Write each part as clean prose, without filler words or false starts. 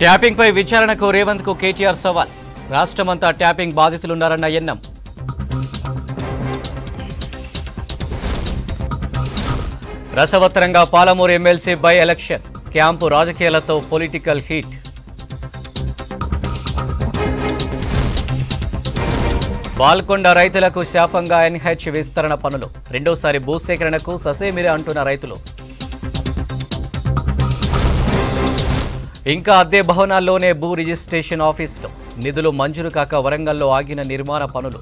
Tapping పై విచారణకు రేవంత్ కు కేటీఆర్ సవాల్. రాష్ట్రమంతా ట్యాపింగ్ బాధితులున్నారన్న ఎన్నం. రసవత్తరంగా Palamuru MLC by election. Camp రాజకీయాలతో పొలిటికల్ హీట్. బాల్కొండ రైతులకు శాపంగా ఎన్హెచ్ విస్తరణ పనులు. రెండోసారి భూసేకరణకు ససేమిరే అంటున్న రైతులు. ఇంకా అద్దె భవనాల్లోనే భూ రిజిస్ట్రేషన్ ఆఫీసులు. నిధులు మంజూరు కాక వరంగల్లో ఆగిన నిర్మాణ పనులు.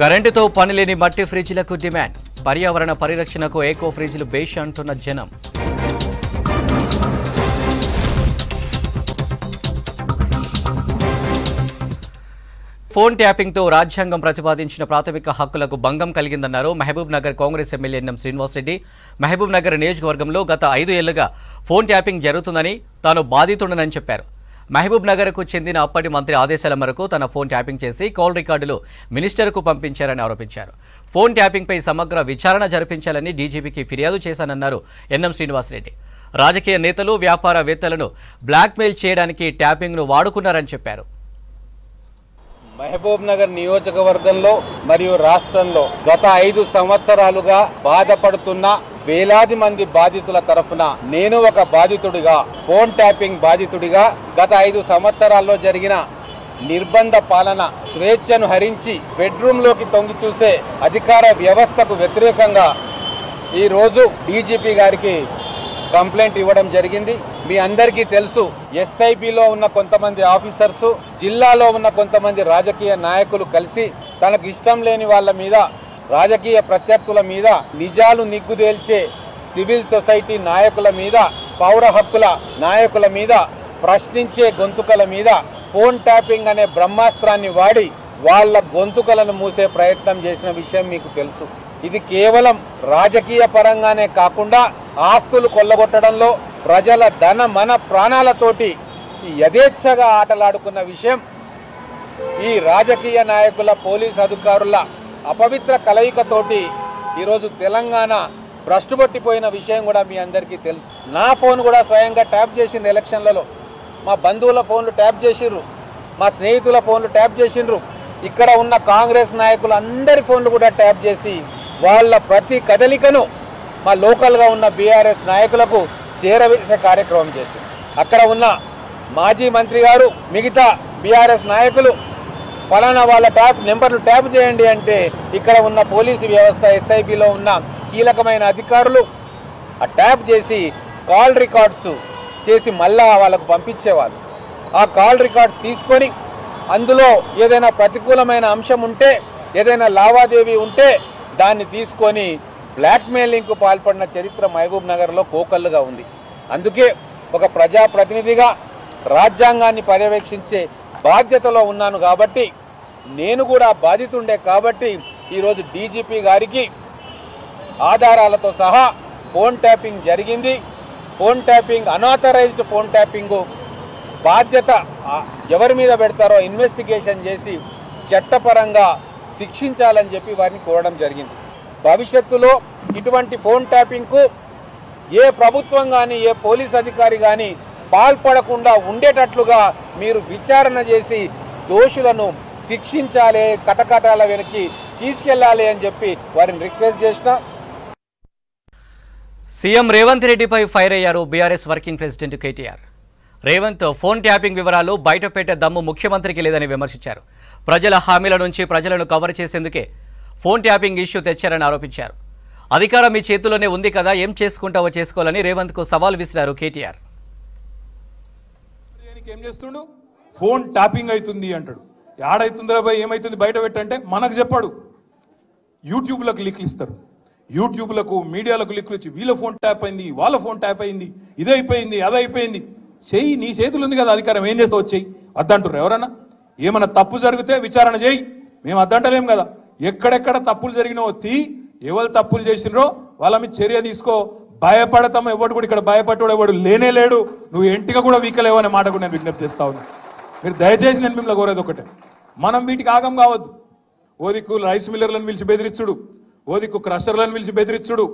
కరెంటుతో పనిలేని మట్టి ఫ్రిడ్జ్లకు డిమాండ్. పర్యావరణ పరిరక్షణకు ఏకో ఫ్రిడ్జ్లు బేష్ అంటున్న జనం. ఫోన్ ట్యాపింగ్తో రాజ్యాంగం ప్రతిపాదించిన ప్రాథమిక హక్కులకు భంగం కలిగిందన్నారు మహబూబ్ నగర్ కాంగ్రెస్ ఎమ్మెల్యే ఎన్ఎం శ్రీనివాసరెడ్డి. మహబూబ్ నగర్ నియోజకవర్గంలో గత 5 ఏళ్లుగా ఫోన్ ట్యాపింగ్ జరుగుతుందని తాను బాధితుడనని చెప్పారు. మహబూబ్ నగర్కు చెందిన అప్పటి మంత్రి ఆదేశాల మేరకు తన ఫోన్ ట్యాపింగ్ చేసి కాల్ రికార్డులు మినిస్టర్కు పంపించారని ఆరోపించారు. ఫోన్ ట్యాపింగ్పై సమగ్ర విచారణ జరిపించాలని డీజీపీకి ఫిర్యాదు చేశానన్నారు ఎన్ఎం శ్రీనివాసరెడ్డి. రాజకీయ నేతలు వ్యాపారవేత్తలను బ్లాక్మెయిల్ చేయడానికి ట్యాపింగ్ను వాడుకున్నారని చెప్పారు. మహబూబ్ నగర్ నియోజకవర్గంలో మరియు రాష్ట్రంలో గత 5 సంవత్సరాలుగా బాధపడుతున్న వేలాది మంది బాధితుల తరఫున నేను ఒక బాధితుడిగా, ఫోన్ ట్యాపింగ్ బాధితుడిగా గత 5 సంవత్సరాల్లో జరిగిన నిర్బంధ పాలన, స్వేచ్ఛను హరించి బెడ్రూమ్లోకి తొంగి చూసే అధికార వ్యవస్థకు వ్యతిరేకంగా ఈరోజు డీజీపీ గారికి కంప్లైంట్ ఇవ్వడం జరిగింది. మీ అందరికీ తెలుసు, ఎస్ఐబిలో ఉన్న కొంతమంది ఆఫీసర్స్, జిల్లాలో ఉన్న కొంతమంది రాజకీయ నాయకులు కలిసి తనకు ఇష్టం లేని వాళ్ళ మీద, రాజకీయ ప్రత్యర్థుల మీద, నిజాలు నిగ్గుదేల్చే సివిల్ సొసైటీ నాయకుల మీద, పౌర హక్కుల నాయకుల మీద, ప్రశ్నించే గొంతుకల మీద ఫోన్ ట్యాపింగ్ అనే బ్రహ్మాస్త్రాన్ని వాడి వాళ్ళ గొంతుకలను మూసే ప్రయత్నం చేసిన విషయం మీకు తెలుసు. ఇది కేవలం రాజకీయ పరంగానే కాకుండా ఆస్తులు కొల్లగొట్టడంలో, ప్రజల ధన మన ప్రాణాలతోటి యథేచ్ఛగా ఆటలాడుకున్న విషయం ఈ రాజకీయ నాయకుల, పోలీస్ అధికారుల అపవిత్ర కలయికతోటి ఈరోజు తెలంగాణ భ్రష్టుపట్టిపోయిన విషయం కూడా మీ అందరికీ తెలుసు. నా ఫోన్ కూడా స్వయంగా ట్యాప్ చేసిండ్రు ఎలక్షన్లలో. మా బంధువుల ఫోన్లు ట్యాప్ చేసిండ్రు, మా స్నేహితుల ఫోన్లు ట్యాప్ చేసిండ్రు. ఇక్కడ ఉన్న కాంగ్రెస్ నాయకులు అందరి ఫోన్లు కూడా ట్యాప్ చేసి వాళ్ళ ప్రతి కదలికను మా లోకల్గా ఉన్న బీఆర్ఎస్ నాయకులకు చేరవేసే కార్యక్రమం చేసింది. అక్కడ ఉన్న మాజీ మంత్రి గారు, మిగతా బీఆర్ఎస్ నాయకులు ఫలానా వాళ్ళ నెంబర్లు ట్యాప్ చేయండి అంటే ఇక్కడ ఉన్న పోలీసు వ్యవస్థ, ఎస్ఐబిలో ఉన్న కీలకమైన అధికారులు ఆ ట్యాప్ చేసి కాల్ రికార్డ్స్ చేసి మళ్ళా వాళ్ళకు పంపించేవాళ్ళు. ఆ కాల్ రికార్డ్స్ తీసుకొని అందులో ఏదైనా ప్రతికూలమైన అంశం ఉంటే, ఏదైనా లావాదేవీ ఉంటే దాన్ని తీసుకొని బ్లాక్మెయిలింగ్కు పాల్పడిన చరిత్ర మహబూబ్ నగర్లో కోకల్లుగా ఉంది. అందుకే ఒక ప్రజాప్రతినిధిగా రాజ్యాంగాన్ని పర్యవేక్షించే బాధ్యతలో ఉన్నాను కాబట్టి, నేను కూడా బాధితుండే కాబట్టి ఈరోజు డీజీపీ గారికి ఆధారాలతో సహా ఫోన్ ట్యాపింగ్ జరిగింది, phone tapping, unauthorised phone tapping బాధ్యత ఎవరి మీద పెడతారో ఇన్వెస్టిగేషన్ చేసి చట్టపరంగా శిక్షించాలని చెప్పి వారిని కోరడం జరిగింది. భవిష్యత్తులో ఇటువంటి ఫోన్ ట్యాపింగ్కు ఏ ప్రభుత్వం కానీ, ఏ పోలీస్ అధికారి కానీ పాల్పడకుండా ఉండేటట్లుగా మీరు విచారణ చేసి దోషులను శిక్షించాలి, కటకటాల వెనక్కి తీసుకెళ్లాలి అని చెప్పి వారిని రిక్వెస్ట్ చేసిన. సీఎం రేవంత్ రెడ్డిపై ఫైర్ అయ్యారు BRS working president KTR. Revanth phone tapping వివరాలు బయటపెట్టే దమ్ము ముఖ్యమంత్రికి లేదని విమర్శించారు. ప్రజల హామీల నుంచి ప్రజలను కవర్ చేసేందుకే ఫోన్ ట్యాపింగ్ ఇష్యూ తెచ్చారని ఆరోపించారు. అధికారం మీ చేతుల్లోనే ఉంది కదా, ఏం చేసుకుంటావో చేసుకోవాలని రేవంత్ కు సవాల్ విసిరారు కేటీఆర్. ఏం చేస్తుండు? ఫోన్ ట్యాపింగ్ అవుతుంది అంటాడు. యాడైతుందిరా భయ్, ఏమైతుంది బయట పెట్టంటే మనకు చెప్పాడు. యూట్యూబ్లకు లింకులు ఇస్తారు, యూట్యూబ్లకు మీడియాలకు లింకులు ఇచ్చి వీళ్ళ ఫోన్ ట్యాప్ అయింది, వాళ్ళ ఫోన్ ట్యాప్ అయింది, ఇదైపోయింది, అదైపోయింది. చెయ్యి, నీ చేతులు ఉంది కదా అధికారం, ఏం చేస్తావు చెయ్యి అద్దంటారు. ఎవరన్నా ఏమన్నా తప్పు జరిగితే విచారణ చేయి, మేము అద్దంటలేం కదా. ఎక్కడెక్కడ తప్పులు జరిగినో ఎవరు తప్పులు చేసినరో వాళ్ళ మీద చర్య తీసుకో. భయపడతాం, ఎవడు కూడా ఇక్కడ భయపడ్డాడు ఎవడు లేనే లేడు. నువ్వు ఎంటిగా కూడా వీకలేవు అనే మాట కూడా నేను విజ్ఞప్తి చేస్తా ఉన్నా. మీరు దయచేసి నేను మిమ్మల్ని కోరేది ఒకటే, మనం వీటికి ఆగం కావద్దు. ఓ దిక్కు రైస్ మిల్లర్లను పిలిచి బెదిరించుడు, ఓ దిక్కు క్రషర్లను పిలిచి బెదిరించుడు,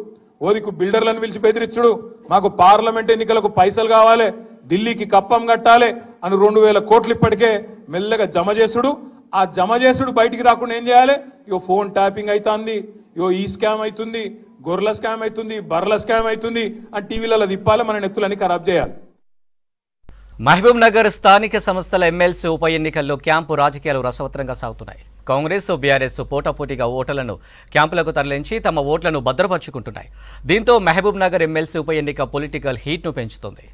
ఓదికు బిల్డర్లను పిలిచి బెదిరించుడు, మాకు పార్లమెంట్ ఎన్నికలకు పైసలు కావాలి, ఢిల్లీకి కప్పం కట్టాలి అని 2000 కోట్లు ఇప్పటికే మెల్లగా జమ చేసుడు. ఆ జమ చేసుడు బయటికి రాకుండా ఏం చేయాలి? ఇగో ఫోన్ ట్యాపింగ్ అవుతుంది, ఇగో ఈ స్కామ్ అవుతుంది, గొర్రెల స్కామ్ అవుతుంది, బర్రెల స్కామ్ అవుతుంది అని టీవీలలో తిప్పాలి, మన నెత్తులని ఖరాబ్ చేయాలి. మహబూబ్ నగర్ స్థానిక సంస్థల ఎమ్మెల్సీ ఉప ఎన్నికల్లో క్యాంపు రాజకీయాలు రసవత్తరంగా సాగుతున్నాయి. కాంగ్రెస్, బీఆర్ఎస్ పోటాపోటీగా ఓటర్లను క్యాంపులకు తరలించి తమ ఓట్లను భద్రపరుచుకుంటున్నాయి. దీంతో మహబూబ్ నగర్ ఎమ్మెల్సీ ఉప ఎన్నిక పొలిటికల్ హీట్ను పెంచుతుంది.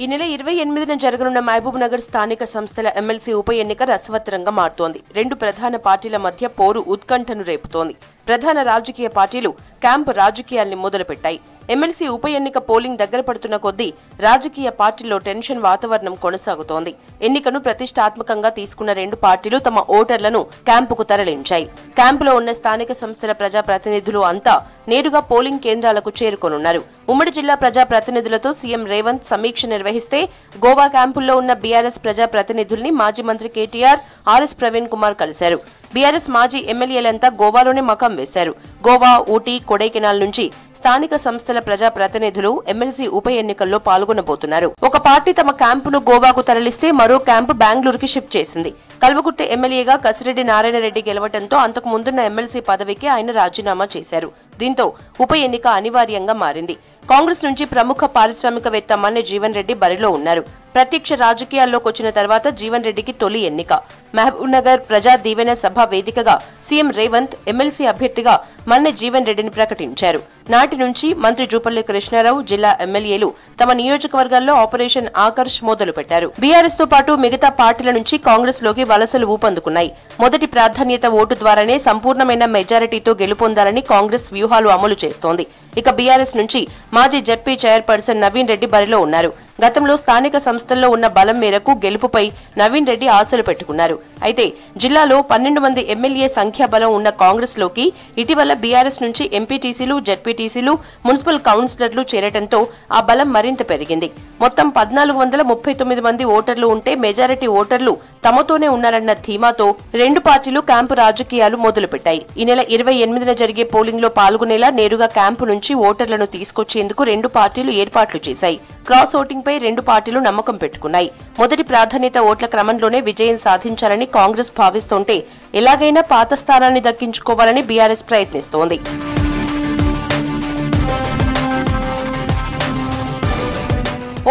ఈ నెల 28న జరగనున్న మహబూబ్ నగర్ స్థానిక సంస్థల ఎమ్మెల్సీ ఉప ఎన్నిక రసవత్తరంగా మారుతోంది. 2 ప్రధాన పార్టీల మధ్య పోరు ఉత్కంఠను రేపుతోంది. ప్రధాన రాజకీయ పార్టీలు క్యాంపు రాజకీయాల్ని మొదలుపెట్టాయి. ఎమ్మెల్సీ ఉప ఎన్నిక పోలింగ్ దగ్గర పడుతున్న కొద్దీ రాజకీయ పార్టీల్లో టెన్షన్ వాతావరణం కొనసాగుతోంది. ఎన్నికను ప్రతిష్టాత్మకంగా తీసుకున్న 2 పార్టీలు తమ ఓటర్లను క్యాంపుకు తరలించాయి. క్యాంపులో ఉన్న స్థానిక సంస్థల ప్రజాప్రతినిధులు అంతా నేరుగా పోలింగ్ కేంద్రాలకు చేరుకోనున్నారు. ఉమ్మడి జిల్లా ప్రజాప్రతినిధులతో సీఎం రేవంత్ సమీక్ష నిర్వహిస్తే గోవా క్యాంపుల్లో ఉన్న బీఆర్ఎస్ ప్రజాప్రతినిధుల్ని మాజీ మంత్రి కేటీఆర్, ఆర్ఎస్ ప్రవీణ్ కుమార్ కలిశారు. బీఆర్ఎస్ మాజీ ఎమ్మెల్యేలంతా గోవాలోనే మకాం వేశారు. గోవా, ఊటీ, కొడైకెనాల్ నుంచి స్థానిక సంస్థల ప్రజాప్రతినిధులు ఎమ్మెల్సీ ఉప ఎన్నికల్లో పాల్గొనబోతున్నారు. ఒక పార్టీ తమ క్యాంపును గోవాకు తరలిస్తే మరో క్యాంపు బెంగళూరుకి షిఫ్ట్ చేసింది. కల్వకుర్తి ఎమ్మెల్యేగా కసిరెడ్డి నారాయణరెడ్డి గెలవడంతో అంతకు ముందున్న ఎమ్మెల్సీ పదవికి ఆయన రాజీనామా చేశారు. దీంతో ఉప ఎన్నిక అనివార్యంగా మారింది. కాంగ్రెస్ నుంచి ప్రముఖ పారిశ్రామికవేత్త మన్నె జీవన్ రెడ్డి బరిలో ఉన్నారు. ప్రత్యక్ష రాజకీయాల్లోకి వచ్చిన తర్వాత జీవన్ రెడ్డికి తొలి ఎన్నిక. మహబూబ్ నగర్ ప్రజా దీవెన సభ వేదికగా సీఎం రేవంత్ ఎమ్మెల్సీ అభ్యర్థిగా మన్నె జీవన్ రెడ్డిని ప్రకటించారు. నాటి నుంచి మంత్రి జూపల్లి కృష్ణారావు, జిల్లా ఎమ్మెల్యేలు తమ నియోజకవర్గాల్లో ఆపరేషన్ ఆకర్ష్ మొదలు పెట్టారు. బీఆర్ఎస్ తో పాటు మిగతా పార్టీల నుంచి కాంగ్రెస్ లోకి వలసలు ఊపందుకున్నాయి. మొదటి ప్రాధాన్యత ఓటు ద్వారానే సంపూర్ణమైన మెజారిటీతో గెలుపొందాలని కాంగ్రెస్ వ్యూహాలు అమలు చేస్తోంది. ఇక బీఆర్ఎస్ నుంచి మాజీ జడ్పీ చైర్పర్సన్ నవీన్ రెడ్డి బరిలో ఉన్నారు. గతంలో స్థానిక సంస్థల్లో ఉన్న బలం మేరకు గెలుపుపై నవీన్ రెడ్డి ఆశలు పెట్టుకున్నారు. అయితే జిల్లాలో 12 మంది ఎమ్మెల్యే సంఖ్యాబలం ఉన్న కాంగ్రెస్ లోకి ఇటీవల బీఆర్ఎస్ నుంచి ఎంపీటీసీలు, జడ్పీటీసీలు, మున్సిపల్ కౌన్సిలర్లు చేరటంతో ఆ బలం మరింత పెరిగింది. మొత్తం 1439 మంది ఓటర్లు ఉంటే మెజారిటీ ఓటర్లు తమతోనే ఉన్నారన్న ధీమాతో 2 పార్టీలు క్యాంపు రాజకీయాలు మొదలుపెట్టాయి. ఈ నెల 28న జరిగే పోలింగ్ లో పాల్గొనేలా నేరుగా క్యాంపు నుంచి ఓటర్లను తీసుకొచ్చేందుకు 2 పార్టీలు ఏర్పాట్లు చేశాయి. క్రాస్ ఓటింగ్ పై 2 పార్టీలు నమ్మకం పెట్టుకున్నాయి. మొదటి ప్రాధాన్యత ఓట్ల క్రమంలోనే విజయం సాధించాలని కాంగ్రెస్ భావిస్తుంటే ఎలాగైనా పాత స్థానాన్ని దక్కించుకోవాలని బీఆర్ఎస్ ప్రయత్నిస్తోంది.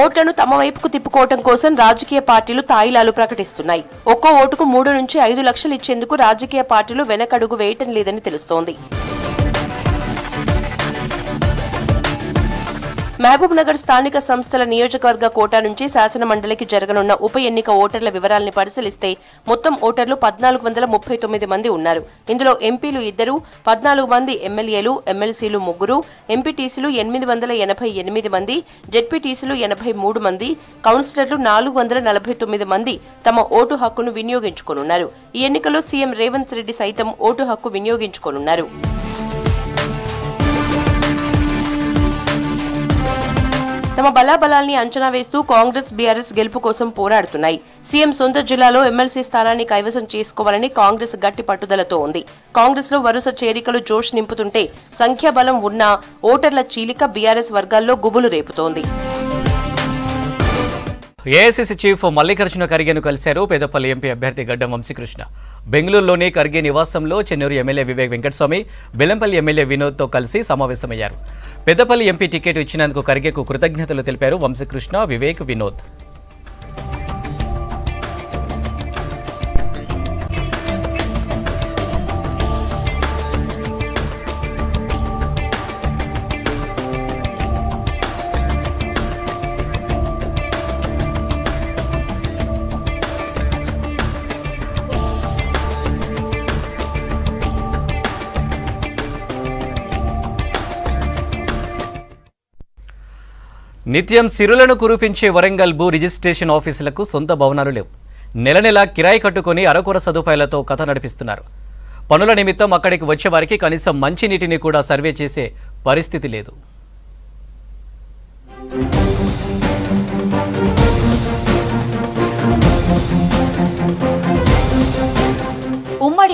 ఓట్లను తమ వైపుకు తిప్పుకోవడం కోసం రాజకీయ పార్టీలు తాయిలాలు ప్రకటిస్తున్నాయి. ఒక్కో ఓటుకు 3 నుంచి 5 లక్షలు ఇచ్చేందుకు రాజకీయ పార్టీలు వెనకడుగు వేయటం లేదని తెలుస్తోంది. మహబూబ్ నగర్ స్థానిక సంస్థల నియోజకవర్గ కోటా నుంచి శాసన మండలికి జరగనున్న ఉప ఎన్నిక ఓటర్ల వివరాల్ని పరిశీలిస్తే మొత్తం ఓటర్లు 1439 మంది ఉన్నారు. ఇందులో ఎంపీలు 2, 14 మంది ఎమ్మెల్యేలు, ఎమ్మెల్సీలు 3, ఎంపీటీసీలు 888 మంది, జెడ్పీటీసీలు 83 మంది, కౌన్సిలర్లు 449 మంది తమ ఓటు హక్కును వినియోగించుకోనున్నారు. ఈ ఎన్నికలో సీఎం రేవంత్ రెడ్డి సైతం ఓటు హక్కు వినియోగించుకోనున్నారు. తమ బలాబలాల్ని అంచనా వేస్తూ కాంగ్రెస్, బీఆర్ఎస్ గెలుపు కోసం పోరాడుతున్నాయి. సీఎం సొంత జిల్లాలో ఎమ్మెల్సీ స్థానాన్ని కైవసం చేసుకోవాలని కాంగ్రెస్ గట్టి పట్టుదలతో ఉంది. కాంగ్రెస్ లో వరుస చేరికలు జోష్ నింపుతుంటే సంఖ్యాబలం ఉన్న ఓటర్ల చీలిక బీఆర్ఎస్ వర్గాల్లో గుబులు రేపుతోంది. ఏఐసీసీ చీఫ్ మల్లికార్జున ఖర్గేను కలిశారు పెద్దపల్లి ఎంపీ అభ్యర్థి గడ్డం వంశీకృష్ణ. బెంగళూరులోని ఖర్గే నివాసంలో చెన్నూరు ఎమ్మెల్యే వివేక్ వెంకటస్వామి, బెల్లంపల్లి ఎమ్మెల్యే వినోద్తో కలిసి సమావేశమయ్యారు. పెద్దపల్లి ఎంపీ టికెట్ ఇచ్చినందుకు ఖర్గేకు కృతజ్ఞతలు తెలిపారు వంశీకృష్ణ, వివేక్, వినోద్. నిత్యం సిరులను కురిపించే వరంగల్ భూ రిజిస్ట్రేషన్ ఆఫీసులకు సొంత భవనాలు లేవు. నెల నెల కిరాయి కట్టుకుని అరకొర సదుపాయాలతో కథ నడిపిస్తున్నారు. పనుల నిమిత్తం అక్కడికి వచ్చే వారికి కనీసం మంచినీటిని కూడా సర్వే చేసే పరిస్థితి లేదు.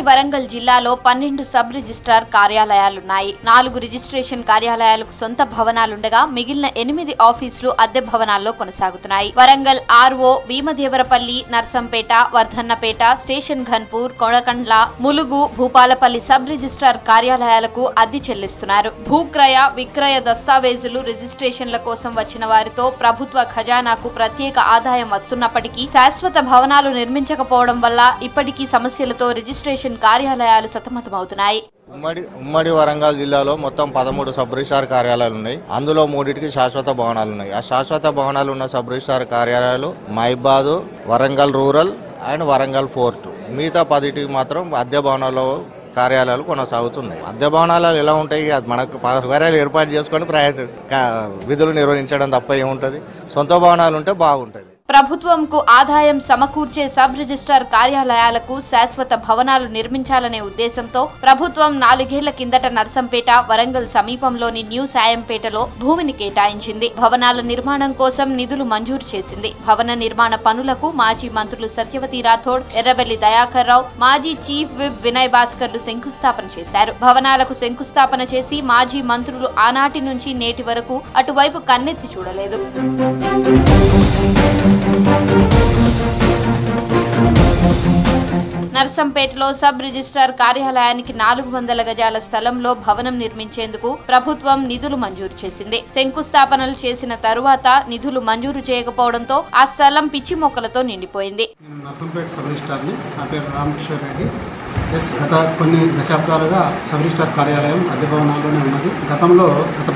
వరంగల్ జిల్లాలో 12 సబ్ రిజిస్ట్రార్ కార్యాలయాలున్నాయి. 4 రిజిస్ట్రేషన్ కార్యాలయాలకు సొంత భవనాలుండగా మిగిలిన 8 ఆఫీసులు అద్దె భవనాల్లో కొనసాగుతున్నాయి. Warangal RO, Bheemadevarapalli, Narsampet, Wardhannapet, station Ghanpur, Kodakandla, Mulugu, Bhupalpally sub registrar కార్యాలయాలకు అద్దె చెల్లిస్తున్నారు. భూక్రయ, విక్రయ దస్తావేజులు, రిజిస్ట్రేషన్ల కోసం వచ్చిన వారితో ప్రభుత్వ ఖజానాకు ప్రత్యేక ఆదాయం వస్తున్నప్పటికీ శాశ్వత భవనాలు నిర్మించకపోవడం వల్ల ఇప్పటికీ సమస్యలతో రిజిస్ట్రేషన్ కార్యాలయాలు సతమతమవుతున్నాయి. ఉమ్మడి వరంగల్ జిల్లాలో మొత్తం 13 సబ్ రిజిస్ట్రార్ కార్యాలయాలు ఉన్నాయి. అందులో 3కి శాశ్వత భవనాలు ఉన్నాయి. ఆ శాశ్వత భవనాలు ఉన్న సబ్ రిజిస్ట్రార్ కార్యాలయాలు మైబాదు, Warangal rural and Warangal fort. మిగతా 10కి మాత్రం అద్దె భవనాల్లో కార్యాలయాలు కొనసాగుతున్నాయి. అద్దె భవనాలు ఎలా ఉంటాయి? అది మనకు కార్యాలయాలు ఏర్పాటు చేసుకొని విధులు నిర్వహించడం తప్ప ఏముంటుంది? సొంత భవనాలు ఉంటే బాగుంటుంది. ప్రభుత్వంకు ఆదాయం సమకూర్చే సబ్ రిజిస్ట్రార్ కార్యాలయాలకు శాశ్వత భవనాలు నిర్మించాలనే ఉద్దేశంతో ప్రభుత్వం 4 ఏళ్ల కిందట నర్సంపేట, వరంగల్ సమీపంలోని న్యూ సాయంపేటలో భూమిని కేటాయించింది. భవనాల నిర్మాణం కోసం నిధులు మంజూరు చేసింది. భవన నిర్మాణ పనులకు మాజీ మంత్రులు సత్యవతి రాథోడ్, ఎర్రబెల్లి దయాకర్ రావు, మాజీ చీఫ్ విప్ వినయ్ భాస్కర్లు శంకుస్థాపన చేశారు. భవనాలకు శంకుస్థాపన చేసి మాజీ మంత్రులు ఆనాటి నుంచి నేటి వరకు అటువైపు కన్నెత్తి చూడలేదు. నర్సంపేటలో సబ్ రిజిస్ట్రార్ కార్యాలయానికి 400 గజాల స్థలంలో భవనం నిర్మించేందుకు ప్రభుత్వం నిధులు మంజూరు చేసింది. శంకుస్థాపనలు చేసిన తరువాత నిధులు మంజూరు చేయకపోవడంతో ఆ స్థలం పిచ్చి మొక్కలతో నిండిపోయింది. నర్సంపేట సబ్ రిజిస్ట్రార్ని, నా పేరు రామకిషోర్ రెడ్డి. గత కొన్ని దశాబ్దాలుగా సబ్ రిజిస్ట్రార్ కార్యాలయం అద్దె భవనాల్లోనే ఉన్నది. గత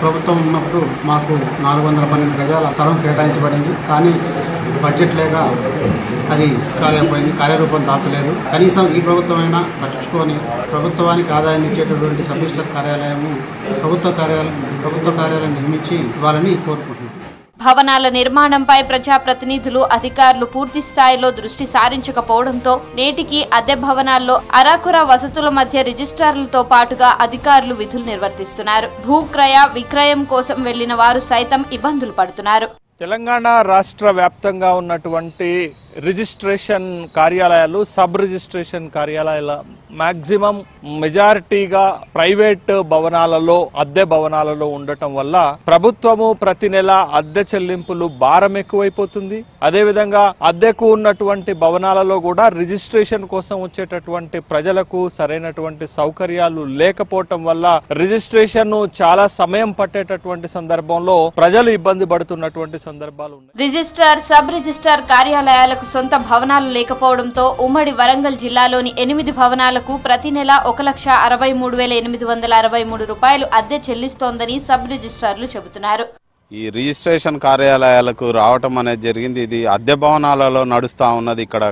ప్రభుత్వం ఉన్నప్పుడు మాకు 412 గజాల స్థలం కేటాయించబడింది. కానీ బడ్జెట్ లేక అది కాలేకపోయింది, కార్యరూపం దాచలేదు. కనీసం ఈ ప్రభుత్వమైనా పట్టించుకొని ప్రభుత్వానికి ఆదాయాన్ని ఇచ్చేటటువంటి సబ్ రిజిస్ట్రార్ కార్యాలయము ప్రభుత్వ కార్యాలయం నిర్మించి ఇవ్వాలని కోరుకుంటున్నాను. భవనాల నిర్మాణంపై ప్రజాప్రతినిధులు, అధికారులు పూర్తి స్థాయిలో దృష్టి సారించకపోవడంతో నేటికి అద్దె భవనాల్లో అరాకుర వసతుల మధ్య రిజిస్ట్రార్లతో పాటుగా అధికారులు విధులు నిర్వర్తిస్తున్నారు. భూక్రయ, విక్రయం కోసం వెళ్లిన వారు సైతం ఇబ్బందులు పడుతున్నారు. తెలంగాణ రాష్ట్ర వ్యాప్తంగా ఉన్నటువంటి రిజిస్ట్రేషన్ కార్యాలయాలు, సబ్ రిజిస్ట్రేషన్ కార్యాలయాల మ్యాక్సిమం మెజారిటీగా ప్రైవేట్ భవనాలలో, అద్దె భవనాలలో ఉండటం వల్ల ప్రభుత్వము ప్రతి నెల అద్దె చెల్లింపులు భారం ఎక్కువైపోతుంది. అదేవిధంగా అద్దెకు ఉన్నటువంటి భవనాలలో కూడా రిజిస్ట్రేషన్ కోసం వచ్చేటటువంటి ప్రజలకు సరైనటువంటి సౌకర్యాలు లేకపోవటం వల్ల రిజిస్ట్రేషన్ చాలా సమయం పట్టేటటువంటి సందర్భంలో ప్రజలు ఇబ్బంది పడుతున్నటువంటి సందర్భాలు ఉన్నాయి. రిజిస్ట్రార్, సబ్ రిజిస్ట్రార్ కార్యాలయాలకు సొంత భవనాలు లేకపోవడంతో ఉమ్మడి వరంగల్ జిల్లాలోని 8 భవనాలకు ప్రతి నెల 1,63,863 రూపాయలు అద్దె చెల్లిస్తోందని సబ్ రిజిస్ట్రార్లు చెబుతున్నారు. ఈ రిజిస్ట్రేషన్ కార్యాలయాలకు రావటం అనేది జరిగింది. ఇది అద్దె భవనాలలో నడుస్తా ఉన్నది. ఇక్కడ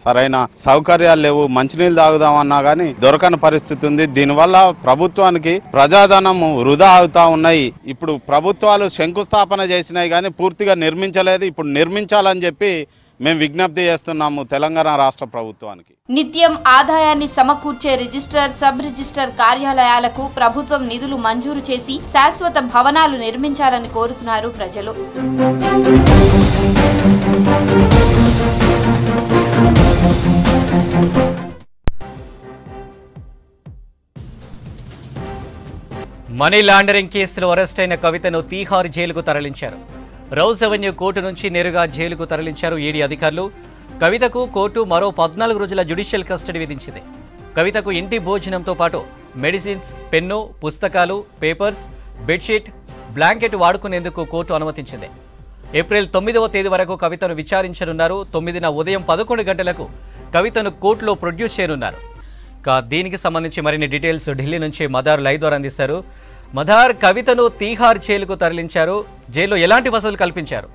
సరైన సౌకర్యాలు లేవు. మంచినీళ్ళు తాగుదామన్నా కానీ దొరకని పరిస్థితి ఉంది. దీనివల్ల ప్రభుత్వానికి ప్రజాధనం వృధా అవుతా ఉన్నాయి. ఇప్పుడు ప్రభుత్వాలు శంకుస్థాపన చేసినాయి కానీ పూర్తిగా నిర్మించలేదు. ఇప్పుడు నిర్మించాలని చెప్పి మేము విజ్ఞప్తి చేస్తున్నాము తెలంగాణ రాష్ట్ర ప్రభుత్వానికి. నిత్యం ఆదాయాన్ని సమకూర్చే రిజిస్ట్రార్, సబ్ రిజిస్ట్రార్ కార్యాలయాలకు ప్రభుత్వం నిధులు మంజూరు చేసి శాశ్వత భవనాలు నిర్మించాలని కోరుతున్నారు ప్రజలు. మనీ లాండరింగ్ కేసులో అరెస్ట్ అయిన కవితను తీహార్ జైలుకు తరలించారు. రౌజ్ అవెన్యూ కోర్టు నుంచి నేరుగా జైలుకు తరలించారు ఈడీ అధికారులు. కవితకు కోర్టు మరో 14 రోజుల జ్యుడిషియల్ కస్టడీ విధించింది. కవితకు ఇంటి భోజనంతో పాటు మెడిసిన్స్, పెన్ను, పుస్తకాలు, పేపర్స్, బెడ్షీట్, బ్లాంకెట్ వాడుకునేందుకు కోర్టు అనుమతించింది. ఏప్రిల్ 9వ తేదీ వరకు కవితను విచారించనున్నారు. 9న ఉదయం 11 గంటలకు కవితను కోర్టులో ప్రొడ్యూస్ చేయనున్నారు. దీనికి సంబంధించి మరిన్ని డీటెయిల్స్ ఢిల్లీ నుంచి మదార్ లైవ్ ద్వారా అందిస్తారు. మదార్, కవితను తీహార్ జైలుకు తరలించారు. జైల్లో ఎలాంటి వసతులు కల్పించారు?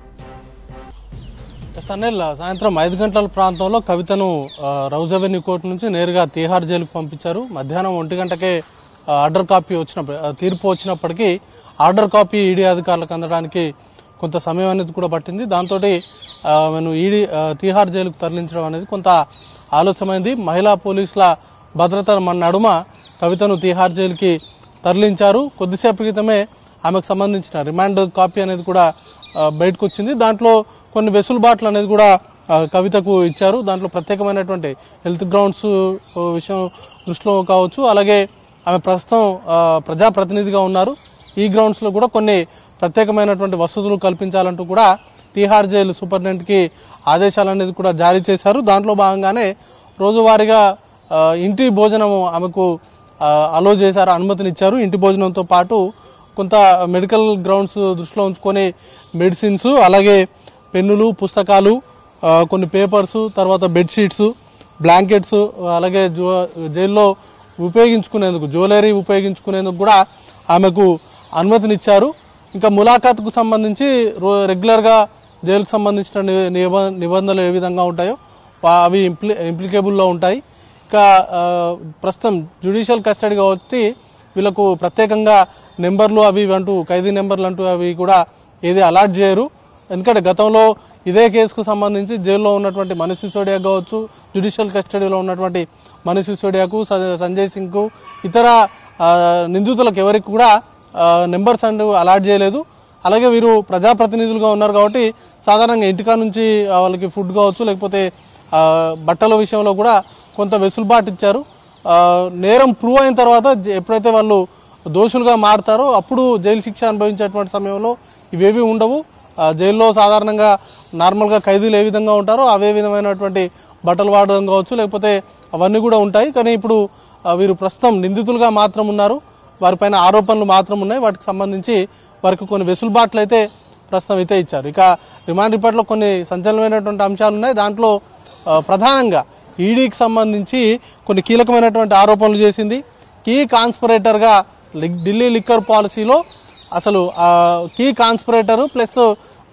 సాయంత్రం 5 గంటల ప్రాంతంలో కవితను రౌజ్ అవెన్యూ కోర్టు నుంచి నేరుగా తీహార్ జైలుకు పంపించారు. మధ్యాహ్నం 1 గంటకే ఆర్డర్ కాపీ తీర్పు వచ్చినప్పటికీ ఆర్డర్ కాపీ ఈడీ అధికారులకు అందడానికి కొంత సమయం అనేది కూడా పట్టింది. దాంతో ఈడీ తీహార్ జైలుకు తరలించడం అనేది కొంత ఆలస్యమైంది. మహిళా పోలీసుల భద్రత నడుమ కవితను తీహార్ జైలుకి తరలించారు. కొద్దిసేపు క్రితమే ఆమెకు సంబంధించిన రిమాండ్ కాపీ అనేది కూడా బయటకు వచ్చింది. దాంట్లో కొన్ని వెసులుబాట్లు అనేది కూడా కవితకు ఇచ్చారు. దాంట్లో ప్రత్యేకమైనటువంటి హెల్త్ గ్రౌండ్స్ విషయం దృష్టిలో కావచ్చు, అలాగే ఆమె ప్రస్తుతం ప్రజాప్రతినిధిగా ఉన్నారు. ఈ గ్రౌండ్స్లో కూడా కొన్ని ప్రత్యేకమైనటువంటి వసతులు కల్పించాలంటూ కూడా తీహార్ జైలు సూపరింటెండెంట్కి ఆదేశాలు అనేది కూడా జారీ చేశారు. దాంట్లో భాగంగానే రోజువారీగా ఇంటి భోజనం ఆమెకు అలో చేశారు, అనుమతినిచ్చారు. ఇంటి భోజనంతో పాటు కొంత మెడికల్ గ్రౌండ్స్ దృష్టిలో ఉంచుకొని మెడిసిన్స్, అలాగే పెన్నులు, పుస్తకాలు, కొన్ని పేపర్స్, తర్వాత బెడ్షీట్స్, బ్లాంకెట్స్, అలాగే జైల్లో ఉపయోగించుకునేందుకు జ్యువెలరీ ఉపయోగించుకునేందుకు కూడా ఆమెకు అనుమతినిచ్చారు. ఇంకా ములాఖాత్కు సంబంధించి రెగ్యులర్గా జైలుకు సంబంధించిన నిబంధనలు ఏ విధంగా ఉంటాయో అవి ఇంప్లికేబుల్లో ఉంటాయి. ఇంకా ప్రస్తుతం జ్యుడిషియల్ కస్టడీ కాబట్టి వీళ్ళకు ప్రత్యేకంగా నెంబర్లు అవి అంటూ ఖైదీ నెంబర్లు అంటూ అవి కూడా ఏది అలాట్ చేయరు. ఎందుకంటే గతంలో ఇదే కేసుకు సంబంధించి జైల్లో ఉన్నటువంటి మనీష్ సిసోడియా కావచ్చు, జ్యుడిషియల్ కస్టడీలో ఉన్నటువంటి మనీష్ సిసోడియాకు, సంజయ్ సింగ్కు, ఇతర నిందితులకు ఎవరికి కూడా నెంబర్స్ అంటూ అలాట్ చేయలేదు. అలాగే వీరు ప్రజాప్రతినిధులుగా ఉన్నారు కాబట్టి సాధారణంగా ఇంటికా నుంచి వాళ్ళకి ఫుడ్ కావచ్చు, లేకపోతే బట్టల విషయంలో కూడా కొంత వెసులుబాటు ఇచ్చారు. నేరం ప్రూవ్ అయిన తర్వాత ఎప్పుడైతే వాళ్ళు దోషులుగా మారుతారో అప్పుడు జైలు శిక్ష అనుభవించేటువంటి సమయంలో ఇవేవి ఉండవు. జైల్లో సాధారణంగా నార్మల్గా ఖైదీలు ఏ విధంగా ఉంటారో అవే విధమైనటువంటి బట్టలు వాడడం కావచ్చు, లేకపోతే అవన్నీ కూడా ఉంటాయి. కానీ ఇప్పుడు వీరు ప్రస్తుతం నిందితులుగా మాత్రం ఉన్నారు, వారిపైన ఆరోపణలు మాత్రం ఉన్నాయి. వాటికి సంబంధించి వారికి కొన్ని వెసులుబాట్లు అయితే ప్రస్తుతం అయితే ఇచ్చారు. ఇక రిమాండ్ రిపోర్ట్లో కొన్ని సంచలనమైనటువంటి అంశాలు ఉన్నాయి. దాంట్లో ప్రధానంగా ఈడీకి సంబంధించి కొన్ని కీలకమైనటువంటి ఆరోపణలు చేసింది. కీ కాన్స్పిరేటర్గా ఢిల్లీ లిక్కర్ పాలసీలో అసలు కీ కాన్స్పిరేటర్ ప్లస్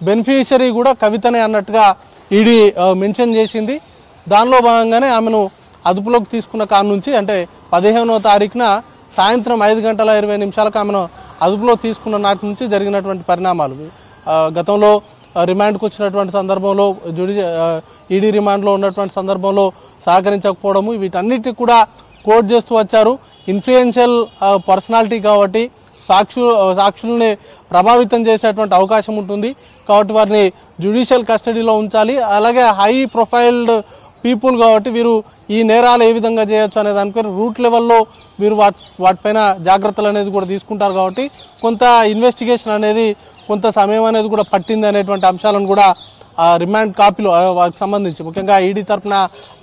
బెనిఫిషరీ కూడా కవితనే అన్నట్టుగా ఈడీ మెన్షన్ చేసింది. దానిలో భాగంగానే ఆమెను అదుపులోకి తీసుకున్న కాడ నుంచి అంటే 15వ తారీఖున సాయంత్రం 5:20 ఆమెను అదుపులోకి తీసుకున్న నాటి నుంచి జరిగినటువంటి పరిణామాలు. గతంలో రిమాండ్కు వచ్చినటువంటి సందర్భంలో ఈడీ రిమాండ్లో ఉన్నటువంటి సందర్భంలో సహకరించకపోవడము, వీటన్నిటిని కూడా కోట్ చేస్తూ వచ్చారు. ఇన్ఫ్లుయెన్షియల్ పర్సనాలిటీ కాబట్టి సాక్షుల్ని ప్రభావితం చేసేటువంటి అవకాశం ఉంటుంది కాబట్టి వారిని జ్యుడిషియల్ కస్టడీలో ఉంచాలి. అలాగే హై ప్రొఫైల్డ్ పీపుల్ కాబట్టి వీరు ఈ నేరాలు ఏ విధంగా చేయొచ్చు అనే దానిపైన రూట్ లెవెల్లో వీరు వాటిపైన జాగ్రత్తలు అనేది కూడా తీసుకుంటారు కాబట్టి కొంత ఇన్వెస్టిగేషన్ అనేది కొంత సమయం అనేది కూడా పట్టింది అనేటువంటి అంశాలను కూడా రిమాండ్ కాపీలో వాటికి సంబంధించి ముఖ్యంగా ఈడీ తరఫున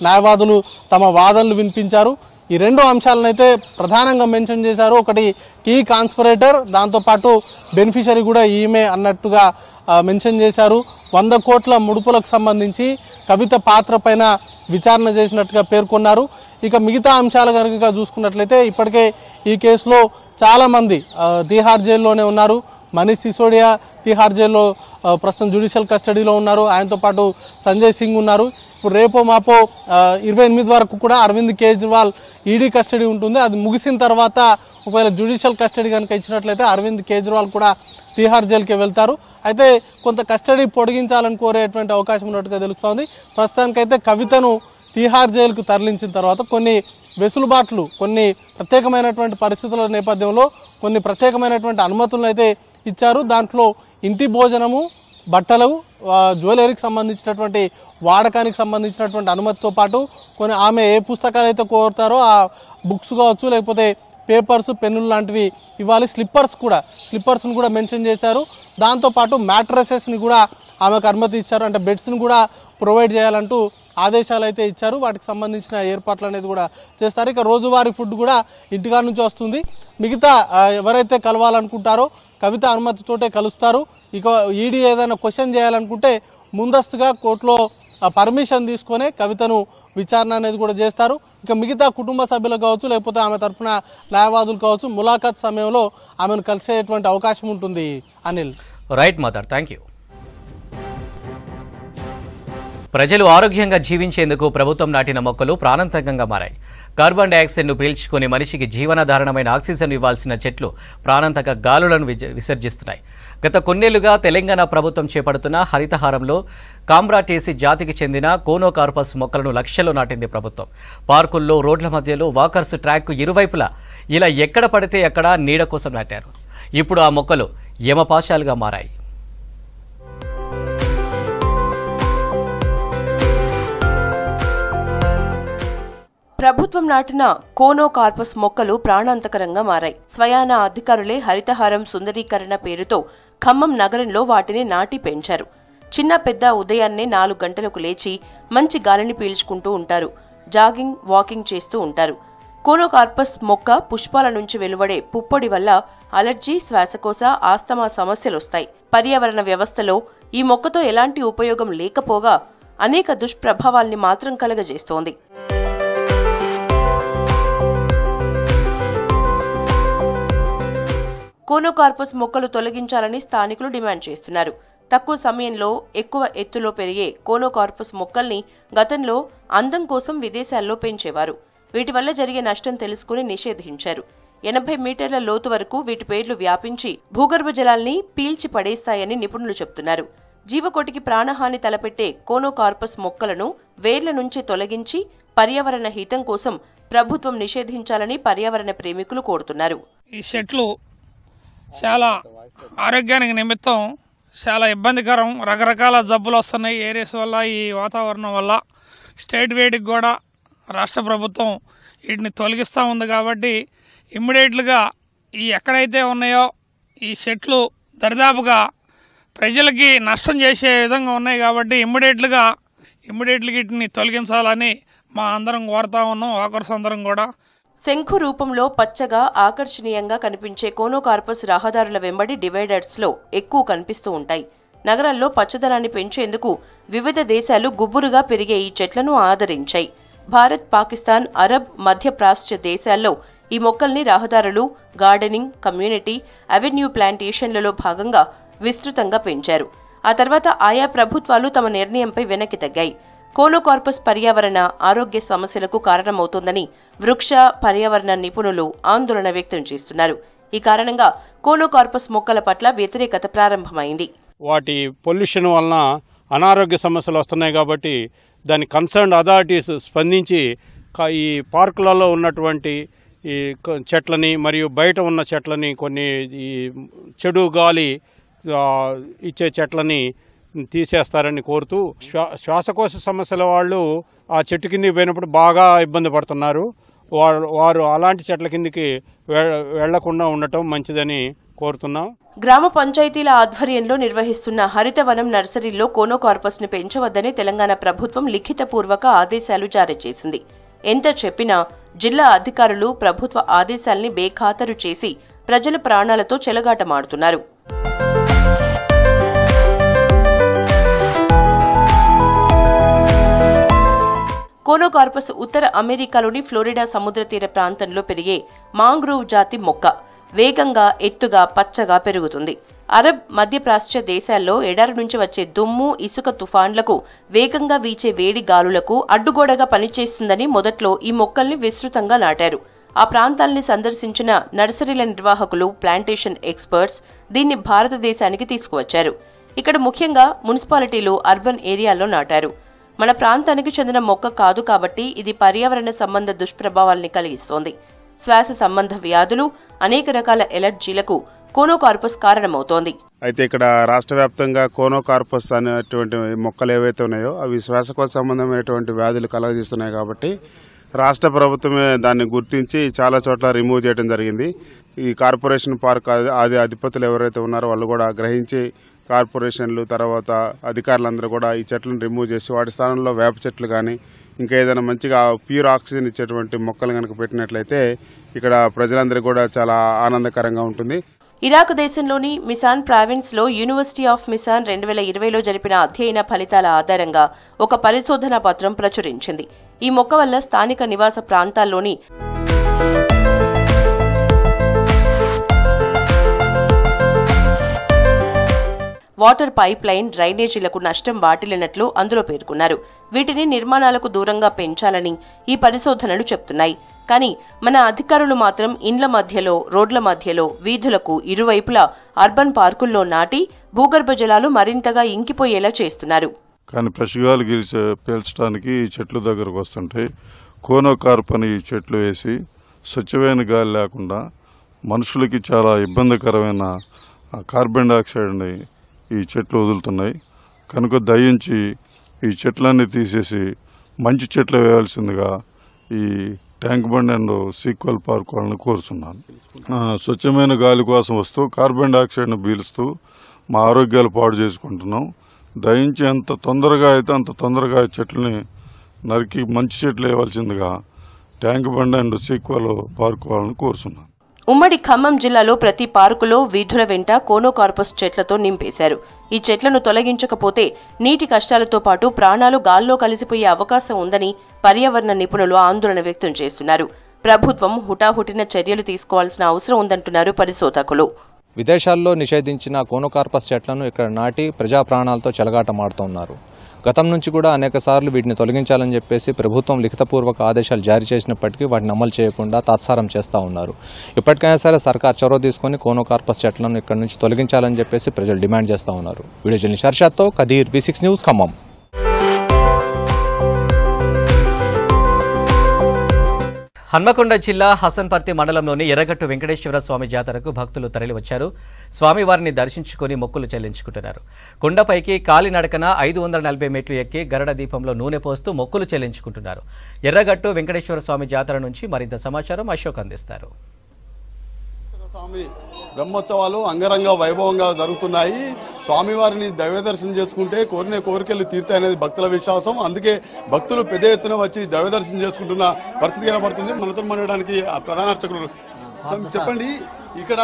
న్యాయవాదులు తమ వాదనలు వినిపించారు. ఈ రెండు అంశాలనైతే ప్రధానంగా మెన్షన్ చేశారు. ఒకటి కీ కాన్స్పిరేటర్, దాంతోపాటు బెనిఫిషరీ కూడా ఈమె అన్నట్టుగా మెన్షన్ చేశారు. 100 కోట్ల ముడుపులకు సంబంధించి కవిత పాత్ర పైన విచారణ చేసినట్టుగా పేర్కొన్నారు. ఇక మిగతా అంశాలు కనుక చూసుకున్నట్లయితే ఇప్పటికే ఈ కేసులో చాలామంది తీహార్ జైల్లోనే ఉన్నారు. మనీష్ సిసోడియా తీహార్ జైల్లో ప్రస్తుతం జ్యుడిషియల్ కస్టడీలో ఉన్నారు. ఆయనతో పాటు సంజయ్ సింగ్ ఉన్నారు. ఇప్పుడు రేపో మాపో 28 వరకు కూడా అరవింద్ కేజ్రీవాల్ ఈడీ కస్టడీ ఉంటుంది. అది ముగిసిన తర్వాత ఒకవేళ జ్యుడిషియల్ కస్టడీ కనుక ఇచ్చినట్లయితే అరవింద్ కేజ్రీవాల్ కూడా తీహార్ జైలుకి వెళ్తారు. అయితే కొంత కస్టడీ పొడిగించాలని కోరేటువంటి అవకాశం ఉన్నట్టుగా తెలుస్తోంది. ప్రస్తుతానికైతే కవితను తీహార్ జైలుకు తరలించిన తర్వాత కొన్ని వెసులుబాట్లు, కొన్ని ప్రత్యేకమైనటువంటి పరిస్థితుల నేపథ్యంలో కొన్ని ప్రత్యేకమైనటువంటి అనుమతులను అయితే ఇచ్చారు. దాంట్లో ఇంటి భోజనము, బట్టలు, జ్యువెలరీకి సంబంధించినటువంటి వాడకానికి సంబంధించినటువంటి అనుమతితో పాటు కొన్ని ఆమె ఏ పుస్తకాలు అయితే కోరుతారో ఆ బుక్స్ కావచ్చు, లేకపోతే పేపర్స్, పెన్నులు లాంటివి ఇవ్వాలి. స్లిప్పర్స్ని కూడా మెన్షన్ చేశారు. దాంతోపాటు మ్యాట్రసెస్ని కూడా ఆమెకు అనుమతి ఇచ్చారు. అంటే బెడ్స్ని కూడా ప్రొవైడ్ చేయాలంటూ ఆదేశాలు అయితే ఇచ్చారు. వాటికి సంబంధించిన ఏర్పాట్లు అనేది కూడా చేస్తారు. ఇక రోజువారీ ఫుడ్ కూడా ఇంటికాడ నుంచి వస్తుంది. మిగతా ఎవరైతే కలవాలనుకుంటారో కవిత అనుమతితోటే కలుస్తారు. ఇక ఈడీ ఏదైనా క్వశ్చన్ చేయాలనుకుంటే ముందస్తుగా కోర్టులో పర్మిషన్ తీసుకొని కవితను విచారణ అనేది కూడా చేస్తారు. ఇక మిగతా కుటుంబ సభ్యులు కావచ్చు, లేకపోతే ఆమె తరఫున న్యాయవాదులు కావచ్చు, ములాఖాత్ సమయంలో ఆమెను కలిసేటువంటి అవకాశం ఉంటుంది. Anil. Right mother, thank you. ప్రజలు ఆరోగ్యంగా జీవించేందుకు ప్రభుత్వం నాటిన మొక్కలు ప్రాణాంతకంగా మారాయి. కార్బన్ డైఆక్సైడ్ను పీల్చుకుని మనిషికి జీవనాధారణమైన ఆక్సిజన్ ఇవ్వాల్సిన చెట్లు ప్రాణాంతక గాలులను విసర్జిస్తున్నాయి. గత కొన్నేళ్లుగా తెలంగాణ ప్రభుత్వం చేపడుతున్న హరితహారంలో కామ్రాటేసి జాతికి చెందిన కోనోకార్పస్ మొక్కలను లక్షల్లో నాటింది ప్రభుత్వం. పార్కుల్లో, రోడ్ల మధ్యలో, వాకర్స్ ట్రాక్కు ఇరువైపులా ఇలా ఎక్కడ పడితే అక్కడ నీడ కోసం నాటారు. ఇప్పుడు ఆ మొక్కలు యమపాశాలుగా మారాయి. ప్రభుత్వం నాటిన కోనోకార్పస్ మొక్కలు ప్రాణాంతకరంగా మారాయి. స్వయాన అధికారులే హరితహారం సుందరీకరణ పేరుతో ఖమ్మం నగరంలో వాటిని నాటి పెంచారు. చిన్న పెద్ద ఉదయాన్నే 4 గంటలకు లేచి మంచి గాలిని పీల్చుకుంటూ ఉంటారు. జాగింగ్, వాకింగ్ చేస్తూ ఉంటారు. కోనోకార్పస్ మొక్క పుష్పాల నుంచి వెలువడే పుప్పొడి వల్ల అలర్జీ, శ్వాసకోశ, ఆస్తమా సమస్యలొస్తాయి. పర్యావరణ వ్యవస్థలో ఈ మొక్కతో ఎలాంటి ఉపయోగం లేకపోగా అనేక దుష్ప్రభావాల్ని మాత్రం కలగజేస్తోంది. కోనోకార్పస్ మొక్కలు తొలగించాలని స్థానికులు డిమాండ్ చేస్తున్నారు. తక్కువ సమయంలో ఎక్కువ ఎత్తులో పెరిగే కోనోకార్పస్ మొక్కల్ని గతంలో అందం కోసం విదేశాల్లో పెంచేవారు. వీటి వల్ల జరిగే నష్టం తెలుసుకుని నిషేధించారు. 80 మీటర్ల లోతు వరకు వీటి పేర్లు వ్యాపించి భూగర్భ జలాల్ని పీల్చి పడేస్తాయని నిపుణులు చెబుతున్నారు. జీవకోటికి ప్రాణహాని తలపెట్టే కోనోకార్పస్ మొక్కలను వేర్ల నుంచి తొలగించి పర్యావరణ హితం కోసం ప్రభుత్వం నిషేధించాలని పర్యావరణ ప్రేమికులు కోరుతున్నారు. ఈ చెట్లు చాలా ఆరోగ్యానికి నిమిత్తం చాలా ఇబ్బందికరం. రకరకాల జబ్బులు వస్తున్నాయి ఏరియాస్ వల్ల, ఈ వాతావరణం వల్ల. స్టేట్ వేడికి కూడా రాష్ట్ర ప్రభుత్వం వీటిని తొలగిస్తూ ఉంది. కాబట్టి ఇమ్మీడియట్లుగా ఈ ఎక్కడైతే ఉన్నాయో ఈ చెట్లు దరిదాపుగా ప్రజలకి నష్టం చేసే విధంగా ఉన్నాయి. కాబట్టి ఇమ్మీడియట్లుగా వీటిని తొలగించాలని మా అందరం కోరుతా ఉన్నాం, వాకర్స్ అందరం కూడా. శంఖు రూపంలో పచ్చగా ఆకర్షణీయంగా కనిపించే కోనోకార్పస్ రహదారుల వెంబడి డివైడర్స్లో ఎక్కువ కనిపిస్తూ ఉంటాయి. నగరాల్లో పచ్చదనాన్ని పెంచేందుకు వివిధ దేశాలు గుబురుగా పెరిగే ఈ చెట్లను ఆదరించాయి. భారత్, పాకిస్తాన్, అరబ్, మధ్యప్రాచ్య దేశాల్లో ఈ మొక్కల్ని రహదారులు, గార్డెనింగ్, కమ్యూనిటీ, అవెన్యూ ప్లాంటేషన్లలో భాగంగా విస్తృతంగా పెంచారు. ఆ తర్వాత ఆయా ప్రభుత్వాలు తమ నిర్ణయంపై వెనక్కి తగ్గాయి. కోనోకార్పస్ పర్యావరణ, ఆరోగ్య సమస్యలకు కారణమవుతోందని వృక్ష పర్యావరణ నిపుణులు ఆందోళన వ్యక్తం చేస్తున్నారు. ఈ కారణంగా కోనోకార్పస్ మొక్కల పట్ల వ్యతిరేకత ప్రారంభమైంది. వాటి పొల్యూషన్ వలన అనారోగ్య సమస్యలు వస్తున్నాయి. కాబట్టి దాని కన్సర్న్డ్ అథారిటీస్ స్పందించి ఈ పార్కులలో ఉన్నటువంటి ఈ చెట్లని మరియు బయట ఉన్న చెట్లని, కొన్ని ఈ చెడు గాలి ఇచ్చే చెట్లని తీసేస్తారని కోరుతూ, శ్వాసకోశ సమస్యల వాళ్ళు ఆ చెట్టు కిందకి పోయినప్పుడు బాగా ఇబ్బంది పడుతున్నారు. వారు అలాంటి చెట్ల కిందికి వెళ్లకుండా ఉండటం మంచిదని కోరుతున్నాం. గ్రామ పంచాయతీల ఆధ్వర్యంలో నిర్వహిస్తున్న హరితవనం నర్సరీల్లో కోనోకార్పస్ ను పెంచవద్దని తెలంగాణ ప్రభుత్వం లిఖితపూర్వక ఆదేశాలు జారీ చేసింది. ఎంత చెప్పినా జిల్లా అధికారులు ప్రభుత్వ ఆదేశాల్ని బేఖాతరు చేసి ప్రజల ప్రాణాలతో చెలగాటమాడుతున్నారు. కోనోకార్పస్ ఉత్తర అమెరికాలోని ఫ్లోరిడా సముద్ర తీర ప్రాంతంలో పెరిగే మాంగ్రోవ్ జాతి మొక్క. వేగంగా, ఎత్తుగా, పచ్చగా పెరుగుతుంది. అరబ్, మధ్యప్రాచ్య దేశాల్లో ఎడారి నుంచి వచ్చే దుమ్ము, ఇసుక తుఫాన్లకు, వేగంగా వీచే వేడి గాలులకు అడ్డుగోడగా పనిచేస్తుందని మొదట్లో ఈ మొక్కల్ని విస్తృతంగా నాటారు. ఆ ప్రాంతాల్ని సందర్శించిన నర్సరీల నిర్వాహకులు, ప్లాంటేషన్ ఎక్స్పర్ట్స్ దీన్ని భారతదేశానికి తీసుకువచ్చారు. ఇక్కడ ముఖ్యంగా మున్సిపాలిటీలు, అర్బన్ ఏరియాల్లో నాటారు. మన ప్రాంతానికి చెందిన మొక్క కాదు కాబట్టి ఇది పర్యావరణ సంబంధ దుష్ప్రభావాల్ని కలిగిస్తోంది. శ్వాస సంబంధ వ్యాధులు, అనేక రకాల ఎలర్జీలకు కోనోకార్పస్ కారణమవుతోంది. అయితే ఇక్కడ రాష్ట్ర వ్యాప్తంగా కోనోకార్పస్ అనేటువంటి మొక్కలు ఏవైతే ఉన్నాయో అవి శ్వాసకోశ సంబంధమైనటువంటి వ్యాధులు కలగజేస్తున్నాయి. కాబట్టి రాష్ట్ర ప్రభుత్వమే దాన్ని గుర్తించి చాలా చోట్ల రిమూవ్ చేయడం జరిగింది. ఈ కార్పొరేషన్ పార్క్ అధిపతులు ఎవరైతే ఉన్నారో వాళ్ళు కూడా గ్రహించి కార్పొరేషన్లు, తర్వాత అధికారులందరూ కూడా ఈ చెట్లను రిమూవ్ చేసి వాటి స్థానంలో వేప చెట్లు కానీ ఇంకా ఏదైనా మంచిగా ప్యూర్ ఆక్సిజన్ ఇచ్చేటువంటి మొక్కలు కనుక పెట్టినట్లయితే ఇక్కడ ప్రజలందరికీ కూడా చాలా ఆనందకరంగా ఉంటుంది. ఇరాక్ దేశంలోని మిసాన్ ప్రావిన్స్ లో యూనివర్సిటీ ఆఫ్ మిసాన్ 2020లో జరిపిన అధ్యయన ఫలితాల ఆధారంగా ఒక పరిశోధనా పత్రం ప్రచురించింది. ఈ మొక్క వల్ల స్థానిక నివాస ప్రాంతాల్లోని వాటర్ పైప్ లైన్, డ్రైనేజీలకు నష్టం వాటిల్లినట్లు అందులో పేర్కొన్నారు. వీటిని నిర్మాణాలకు దూరంగా పెంచాలని ఈ పరిశోధనలు చెప్తున్నాయి. కానీ మన అధికారులు మాత్రం ఇండ్ల మధ్యలో, రోడ్ల మధ్యలో, వీధులకు ఇరువైపులా అర్బన్ పార్కుల్లో నాటి భూగర్భ జలాలు మరింతగా ఇంకిపోయేలా చేస్తున్నారు. కానీ ఫ్రెష్గాలు పీల్చడానికి ఈ చెట్లు దగ్గరకు వస్తుంటాయి. కోనోకార్పస్ ఈ చెట్లు వేసి స్వచ్ఛమైన గాలి లేకుండా మనుషులకి చాలా ఇబ్బందికరమైన కార్బన్ డైఆక్సైడ్ని ఈ చెట్లు వదులుతున్నాయి. కనుక దయించి ఈ చెట్లన్నీ తీసేసి మంచి చెట్లు వేయాల్సిందిగా ఈ tank bund and sequel park వాళ్ళని కోరుతున్నాను. స్వచ్ఛమైన గాలి కోసం వస్తూ కార్బన్ డైఆక్సైడ్ను పీలుస్తూ మా ఆరోగ్యాలు పాడు చేసుకుంటున్నాం. దయించి ఎంత తొందరగా అయితే అంత తొందరగా చెట్లని నరికి మంచి చెట్లు వేయవలసిందిగా tank bund and sequel park వాళ్ళని కోరుతున్నాను. ఉమ్మడి ఖమ్మం జిల్లాలో ప్రతి పార్కులో వీధుల వెంట కోనోకార్పస్ చెట్లతో నింపేశారు. ఈ చెట్లను తొలగించకపోతే నీటి కష్టాలతో పాటు ప్రాణాలు గాల్లో కలిసిపోయే అవకాశం ఉందని పర్యావరణ నిపుణులు ఆందోళన వ్యక్తం చేస్తున్నారు. ప్రభుత్వం హుటాహుటిన చర్యలు తీసుకోవాల్సిన అవసరం ఉందంటున్నారు పరిశోధకులు. విదేశాల్లో నిషేధించిన కోనోకార్పస్ చెట్లను ఇక్కడ నాటి ప్రజా ప్రాణాలతో చెలగాటమాడుతున్నారు. గతం నుంచి కూడా అనేక సార్లు వీటిని తొలగించాలని చెప్పేసి ప్రభుత్వం లిఖితపూర్వక ఆదేశాలు జారీ చేసినప్పటికీ వాటిని అమలు చేయకుండా తాత్సారం చేస్తూ ఉన్నారు. ఇప్పటికైనా సరే సర్కార్ చొరవ తీసుకుని కోనోకార్పస్ చెట్లను ఇక్కడ నుంచి తొలగించాలని చెప్పేసి ప్రజలు డిమాండ్ చేస్తూ ఉన్నారు. వీడియో జర్నలిస్ట్ హర్షాద్తో కదీర్, V6 న్యూస్, ఖమ్మం. హన్మకొండ జిల్లా హసన్పర్తి మండలంలోని ఎర్రగట్టు వెంకటేశ్వర స్వామి జాతరకు భక్తులు తరలివచ్చారు. స్వామివారిని దర్శించుకుని మొక్కులు చెల్లించుకుంటున్నారు. కొండపైకి కాలినడకన 540 మెట్లు ఎక్కి గరుడ దీపంలో నూనె పోస్తూ మొక్కులు చెల్లించుకుంటున్నారు. ఎర్రగట్టు వెంకటేశ్వర స్వామి జాతర నుంచి మరింత సమాచారం అశోక్ అందిస్తారు. స్వామి బ్రహ్మోత్సవాలు అంగరంగ వైభవంగా జరుగుతున్నాయి. స్వామివారిని దైవ దర్శనం చేసుకుంటే కోరిన కోరికలు తీరుతాయనేది భక్తుల విశ్వాసం. అందుకే భక్తులు పెద్ద ఎత్తున వచ్చి దైవ దర్శనం చేసుకుంటున్న పరిస్థితి కనబడుతుంది. మనతో మాట్లాడడానికి ప్రధాన అర్చకులు చెప్పండి, ఇక్కడ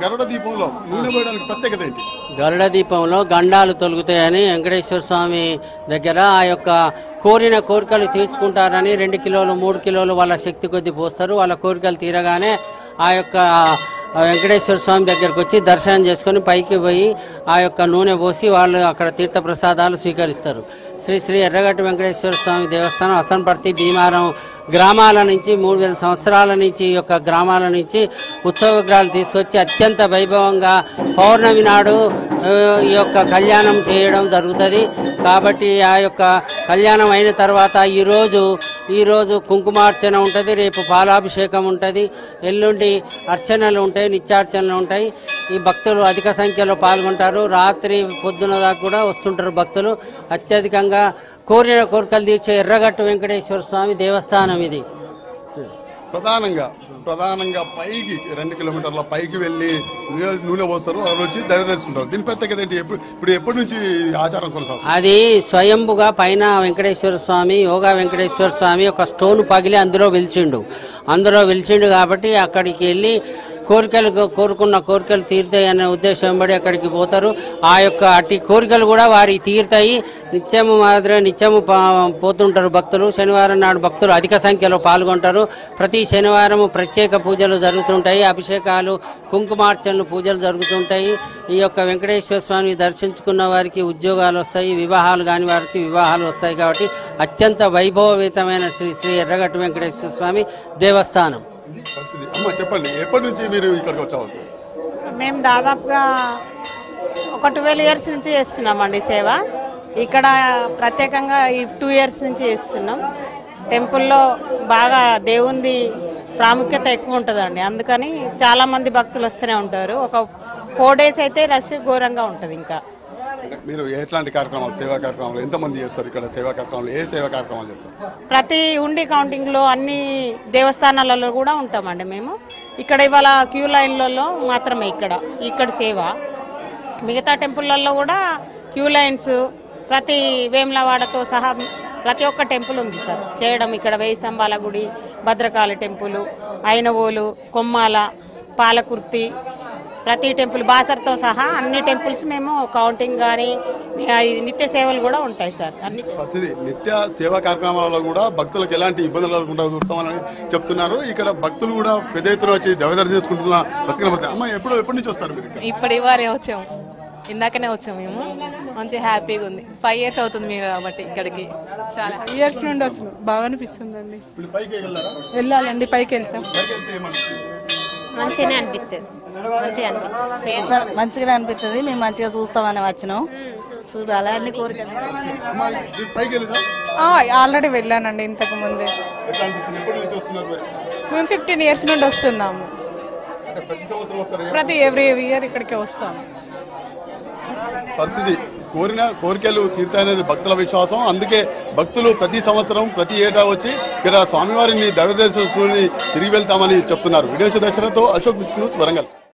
గరుడ దీపంలో నూనె పోయడానికి ప్రత్యేకత ఏంటి? గరుడ దీపంలో గండాలు తొలుగుతాయని వెంకటేశ్వర స్వామి దగ్గర ఆ యొక్క కోరిన కోరికలు తీర్చుకుంటారని 2 కిలోలు 3 కిలోలు వాళ్ళ శక్తి కొద్దీ పోస్తారు. వాళ్ళ కోరికలు తీరగానే ఆ యొక్క వెంకటేశ్వర స్వామి దగ్గరకు వచ్చి దర్శనం చేసుకొని పైకి పోయి ఆ యొక్క నూనె పోసి వాళ్ళు అక్కడ తీర్థప్రసాదాలు స్వీకరిస్తారు. శ్రీ శ్రీ ఎర్రగట్టు వెంకటేశ్వర స్వామి దేవస్థానం హసన్పర్తి, భీమారం గ్రామాల నుంచి 3000 సంవత్సరాల నుంచి ఈ యొక్క గ్రామాల నుంచి ఉత్సవ విగ్రహాలు తీసుకొచ్చి అత్యంత వైభవంగా పౌర్ణమి నాడు ఈ యొక్క కళ్యాణం చేయడం జరుగుతుంది. కాబట్టి ఆ యొక్క కళ్యాణం అయిన తర్వాత ఈరోజు కుంకుమార్చన ఉంటుంది, రేపు పాలాభిషేకం ఉంటుంది, ఎల్లుండి అర్చనలు ఉంటాయి, నిత్యార్చనలు ఉంటాయి. ఈ భక్తులు అధిక సంఖ్యలో పాల్గొంటారు. రాత్రి పొద్దున దాకా కూడా వస్తుంటారు భక్తులు. అత్యధికంగా కోరిన కోరికలు తీర్చే ఎర్రగట్టు వెంకటేశ్వర స్వామి దేవస్థానం ఇది. ప్రధానంగా పైకి 2 కిలోమీటర్ల పైకి వెళ్ళి నూనె పోస్తారు, వాళ్ళు వచ్చి దైవ దర్శింటారు. దీని ప్రత్యేకత ఏంటి? ఇప్పుడు ఎప్పటి నుంచి ఆచారం కొనసాగుతుంది? అది స్వయంభుగా పైన వెంకటేశ్వర స్వామి, యోగా వెంకటేశ్వర స్వామి ఒక స్టోన్ పగిలి అందులో వెలిచిండు కాబట్టి అక్కడికి వెళ్ళి కోరుకున్న కోరికలు తీరుతాయి ఉద్దేశం పడి అక్కడికి పోతారు. ఆ యొక్క అట్టి కోరికలు కూడా వారికి తీరుతాయి. నిత్యము పోతుంటారు భక్తులు. శనివారం నాడు భక్తులు అధిక సంఖ్యలో పాల్గొంటారు. ప్రతి శనివారం ప్రత్యేక పూజలు జరుగుతుంటాయి, అభిషేకాలు, కుంకుమార్చనలు, పూజలు జరుగుతుంటాయి. ఈ యొక్క వెంకటేశ్వర స్వామిని దర్శించుకున్న వారికి ఉద్యోగాలు వస్తాయి, వివాహాలు కాని వారికి వివాహాలు వస్తాయి. కాబట్టి అత్యంత వైభవవేతమైన శ్రీ శ్రీ ఎర్రగట్టు వెంకటేశ్వర స్వామి దేవస్థానం. చెప్పండి, ఎప్పటి నుంచి మీరు ఇక్కడికి వచ్చారు? మేము దాదాపుగా ఒక 12 years నుంచి చేస్తున్నామండి సేవ. ఇక్కడ ప్రత్యేకంగా ఈ 2 years నుంచి చేస్తున్నాం. టెంపుల్లో బాగా దేవుంది ప్రాముఖ్యత ఎక్కువ ఉంటుందండి. అందుకని చాలామంది భక్తులు వస్తూనే ఉంటారు. ఒక 4 days అయితే రష్ ఘోరంగా ఉంటుంది. ఇంకా మీరు ఎట్లాంటి కార్యక్రమాలు, సేవా కార్యక్రమాలు ఎంతమంది చేస్తారు? ఇక్కడ సేవా కార్యక్రమాలు ఏ సేవా కార్యక్రమాలు చేస్తారు? ప్రతి ఉండి కౌంటింగ్లో అన్ని దేవస్థానాలలో కూడా ఉంటామండి మేము. ఇక్కడ ఇవాళ క్యూ లైన్లలో మాత్రమే ఇక్కడ సేవ. మిగతా టెంపుల్లలో కూడా క్యూ లైన్స్ ప్రతి వేములవాడతో సహా ప్రతి ఒక్క టెంపుల్ ఉంది సార్ చేయడం. ఇక్కడ 1000 స్తంభాల గుడి, భద్రకాళి టెంపుల్, ఐనవోలు, కొమ్మాల, పాలకుర్తి, ప్రతి టెంపుల్ బాసర్తో సహా అన్ని టెంపుల్స్ మేము కౌంటింగ్ కానీ నిత్య సేవలు కూడా ఉంటాయి సార్. అన్ని నిత్య సేవా కార్యక్రమాలలో కూడా భక్తులకు ఎలాంటి ఇబ్బందులు లేకుండా చూస్తామని చెప్తున్నారు. ఇక్కడ భక్తులు కూడా పెద్ద ఎత్తున వచ్చి దైవదర్శనం చేసుకుంటున్న పరిస్థితి. అమ్మ ఎప్పటి నుంచి వస్తారు మీరు? ఇప్పటి వారే వచ్చాము, ఇందాకనే వచ్చాము మేము. మంచి హ్యాపీగా ఉంది. 5 years అవుతుంది మీరు కాబట్టి ఇక్కడికి. చాలా ఇయర్స్ నుండి వస్తున్నాం. బాగా అనిపిస్తుందండి. వెళ్ళాలండి, పైకి వెళ్తాం. మంచిగానే అనిపిస్తుంది. మంచిగానే అనిపిస్తుంది. మేము మంచిగా చూస్తామని వచ్చినాం. చూడాలి అన్ని కోరికలు. ఆల్రెడీ వెళ్ళానండి ఇంతకు ముందే. మేము 15 years నుండి వస్తున్నాము. ప్రతి ఎవ్రీ ఇయర్ ఇక్కడికే వస్తాము. పరిస్థితి కోరిన కోరికలు తీరుతాయనేది భక్తుల విశ్వాసం. అందుకే భక్తులు ప్రతి సంవత్సరం ప్రతి ఏటా వచ్చి ఇక్కడ స్వామివారిని దైవ దర్శనం తిరిగి వెళ్తామని చెప్తున్నారు. వీడియో దర్శనంతో అశోక్ న్యూస్ వరంగల్.